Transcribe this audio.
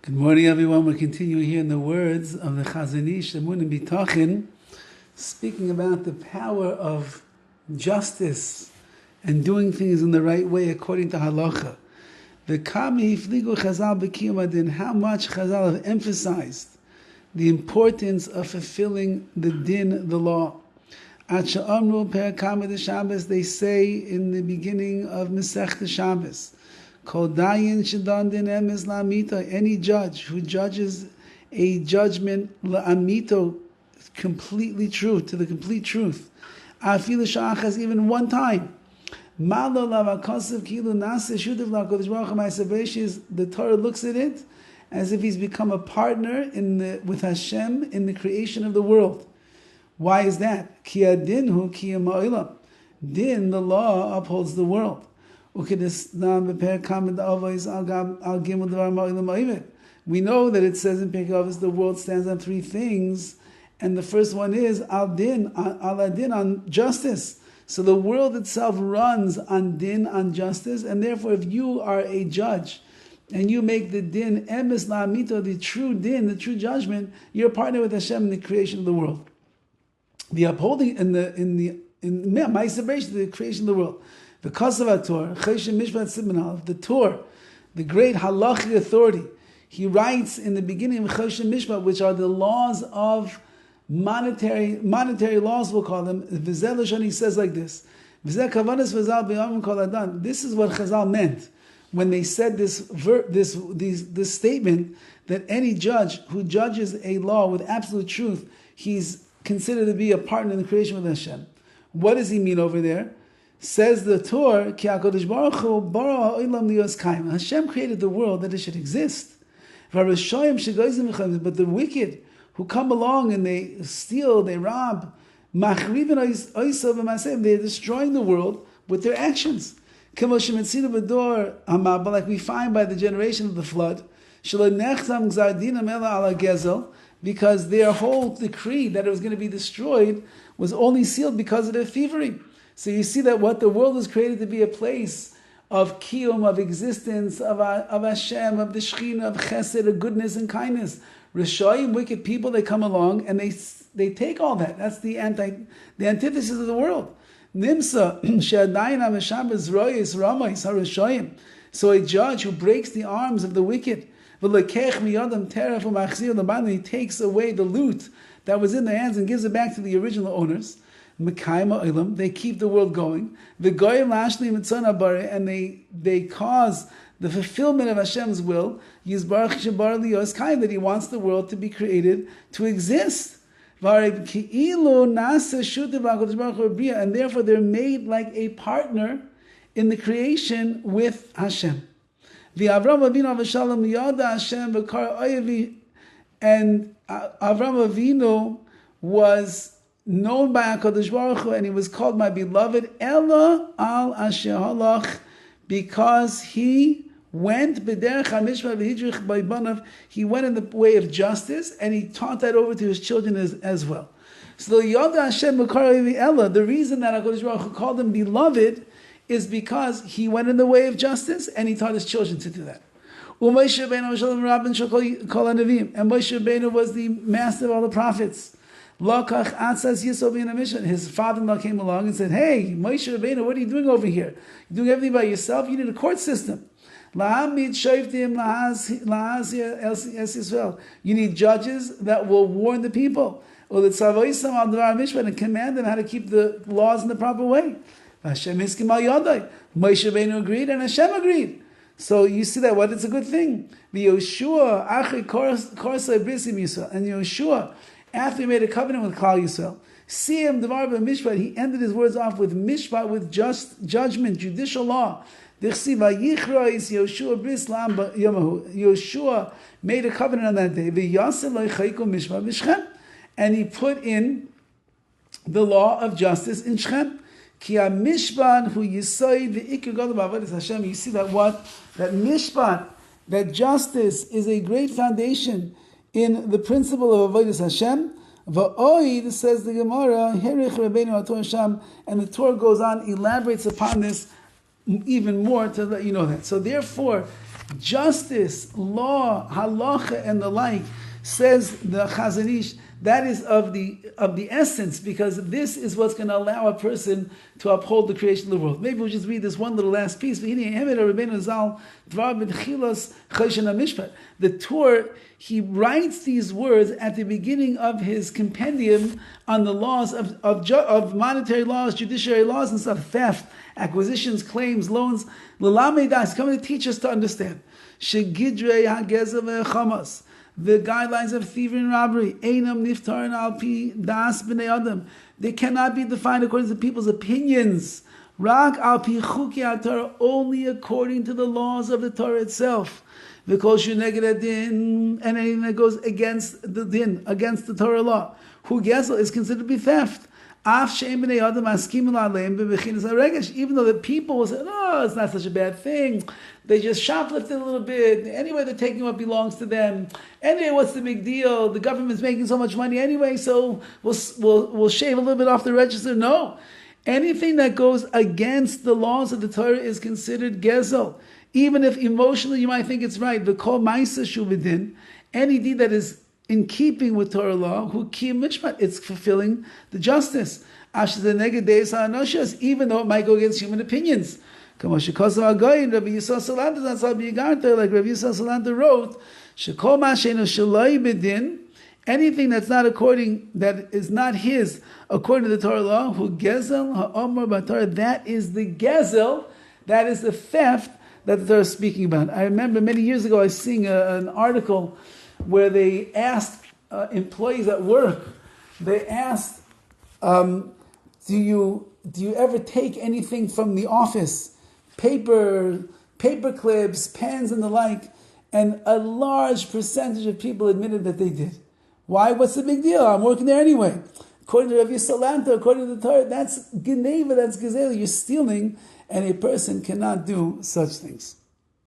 Good morning, everyone. We're continuing here in the words of the Chazon Ish, EMUNAH Bitachin, speaking about the power of justice and doing things in the right way according to halacha. The Kami Hifligu Chazal B'Kiyum Adin, how much Chazal have emphasized the importance of fulfilling the din, the law. At Sha'amru Perakama de Shabbos, they say in the beginning of Masechta Shabbos, Kol dayin shedan din emes la'amito, any judge who judges a judgment la'amito, completely true, to the complete truth, afilu sha'achas, even one time, malo la'vakasav kilu nase shudav la'kodesh baruch hu ma'asav, the Torah looks at it as if he's become a partner with Hashem in the creation of the world. Why is that? Ki adinhu ki ma'olam. Din, the law, upholds the world. We know that it says in Pirkei Avos the world stands on three things, and the first one is al din, on justice. So the world itself runs on din, on justice, and therefore if you are a judge and you make the din emes la'amito, the true din, the true judgment, you're a partner with Hashem in the creation of the world. The upholding in Ma'aseh, the creation of the world. The Kosovo Torah, the Torah, the great halachic authority, he writes in the beginning of Choshen Mishpat, which are the laws of monetary laws, we'll call them. He says like this. This is what Chazal meant when they said this statement, that any judge who judges a law with absolute truth, he's considered to be a partner in the creation with Hashem. What does he mean over there? Says the Torah, Ki HaKadosh Baruch Hu bara ha'olam liyos kaim. Hashem created the world that it should exist. But the wicked who come along and they steal, they rob, they're destroying the world with their actions. Like we find by the generation of the flood, because their whole decree that it was going to be destroyed was only sealed because of their thievery. So you see that what the world was created to be a place of kiyum, of existence, of Hashem, of the Shekhinah, of chesed, of goodness and kindness. Rishoyim, wicked people, they come along and they take all that. That's the antithesis of the world. Nimsa, she'adayin ha'meshabes royis ramais ha'rishoyim. So a judge who breaks the arms of the wicked, v'lekech miyadam teref u'machzir l'ban, he takes away the loot that was in their hands and gives it back to the original owners. They keep the world going. And they cause the fulfillment of Hashem's will. That He wants the world to be created to exist. And therefore they're made like a partner in the creation with Hashem. And Avram Avinu was known by HaKadosh Baruch Hu, and he was called my beloved, Ella al asher halach, because he went b'derech hamishpat v'hidrich b'banav, he went in the way of justice, and he taught that over to his children as well. So the Yada Hashem B'kar Ella, the reason that HaKadosh Baruch Hu called him beloved is because he went in the way of justice, and he taught his children to do that. And Moshe Rabbeinu was the master of all the prophets. His father-in-law came along and said, "Hey, Moshe Rabbeinu, what are you doing over here? You're doing everything by yourself. You need a court system. You need judges that will warn the people, and command them how to keep the laws in the proper way." Moshe Rabbeinu agreed, and Hashem agreed. So you see that it's a good thing. And Yeshua, after he made a covenant with Klal Yisrael, he ended his words off with mishpat, with just judgment, judicial law. Yeshua made a covenant on that day, and he put in the law of justice in Shechem. You see that that mishpat, that justice is a great foundation in the principle of avodas Hashem. Va'oid, says the Gemara, Herich Rabbeinu Ator Sham, and the Torah goes on, elaborates upon this even more to let you know that. So therefore, justice, law, halacha, and the like, says the Chazon Ish, that is of the essence, because this is what's going to allow a person to uphold the creation of the world. Maybe we'll just read this one little last piece. The Torah, he writes these words at the beginning of his compendium on the laws of monetary laws, judiciary laws, and stuff, theft, acquisitions, claims, loans. He's coming to teach us to understand. The guidelines of thievery and robbery, einam niftarin al pi das b'nei adam, they cannot be defined according to people's opinions. Rak al pi chuki Torah, only according to the laws of the Torah itself. V'kol shu neged din, and anything that goes against the din, against the Torah law, hu gesel, is considered to be theft. Even though the people will say, "Oh, it's not such a bad thing. They just shoplifted a little bit. Anyway, they're taking what belongs to them. Anyway, what's the big deal? The government's making so much money anyway, so we'll shave a little bit off the register." No, anything that goes against the laws of the Torah is considered gezel, even if emotionally you might think it's right. V'kol ma'isa shuv'din, any deed that is in keeping with Torah law, who kiyum mishpat, it's fulfilling the justice. Even though it might go against human opinions. Like Rabbi Yisrael Salanta wrote, anything that's not according, that is not his, according to the Torah law, who gezel ha'omar b'Torah, that is the gezel, that is the theft that the Torah is speaking about. I remember many years ago I was seeing an article where they asked employees at work, they asked, do you ever take anything from the office? Paper clips, pens, and the like. And a large percentage of people admitted that they did. Why? What's the big deal? I'm working there anyway. According to Rabbi Salanta, according to the Torah, that's geneva, that's gazelle. You're stealing, and a person cannot do such things.